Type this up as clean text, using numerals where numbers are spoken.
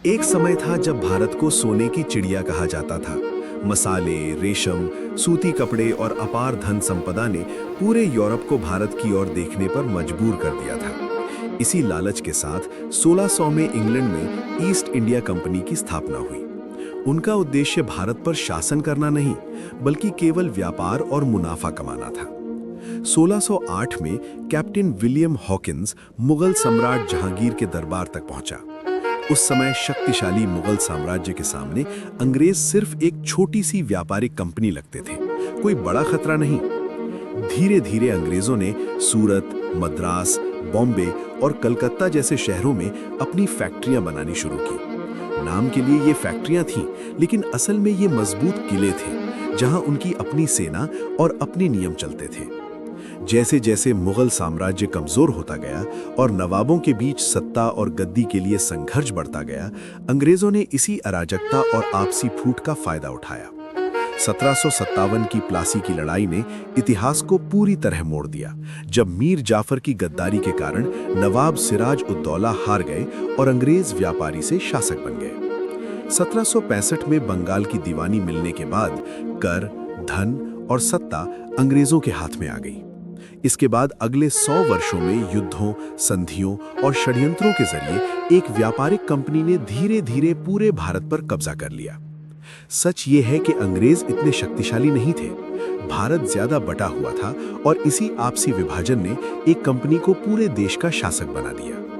एक समय था जब भारत को सोने की चिड़िया कहा जाता था। मसाले, रेशम, सूती कपड़े और अपार धन संपदा ने पूरे यूरोप को भारत की ओर देखने पर मजबूर कर दिया था। इसी लालच के साथ 1600 में इंग्लैंड में ईस्ट इंडिया कंपनी की स्थापना हुई। उनका उद्देश्य भारत पर शासन करना नहीं, बल्कि केवल व्यापार और मुनाफा कमाना था। 1608 में कैप्टन विलियम हॉकिंस मुगल सम्राट जहांगीर के दरबार तक पहुंचा। उस समय शक्तिशाली मुगल साम्राज्य के सामने अंग्रेज सिर्फ एक छोटी सी व्यापारिक कंपनी लगते थे, कोई बड़ा खतरा नहीं। धीरे धीरे अंग्रेजों ने सूरत, मद्रास, बॉम्बे और कलकत्ता जैसे शहरों में अपनी फैक्ट्रियां बनानी शुरू की। नाम के लिए ये फैक्ट्रियां थीं, लेकिन असल में ये मजबूत किले थे, जहां उनकी अपनी सेना और अपने नियम चलते थे। जैसे जैसे मुगल साम्राज्य कमजोर होता गया और नवाबों के बीच सत्ता और गद्दी के लिए संघर्ष बढ़ता गया, अंग्रेजों ने इसी अराजकता और आपसी फूट का फायदा उठाया। 1757 की प्लासी की लड़ाई ने इतिहास को पूरी तरह मोड़ दिया, जब मीर जाफर की गद्दारी के कारण नवाब सिराज उद दौला हार गए और अंग्रेज व्यापारी से शासक बन गए। 1765 में बंगाल की दीवानी मिलने के बाद कर, धन और सत्ता अंग्रेजों के हाथ में आ गई। इसके बाद अगले 100 वर्षों में युद्धों, संधियों और षड्यंत्रों के जरिए एक व्यापारिक कंपनी ने धीरे धीरे पूरे भारत पर कब्जा कर लिया। सच ये है कि अंग्रेज इतने शक्तिशाली नहीं थे, भारत ज्यादा बटा हुआ था और इसी आपसी विभाजन ने एक कंपनी को पूरे देश का शासक बना दिया।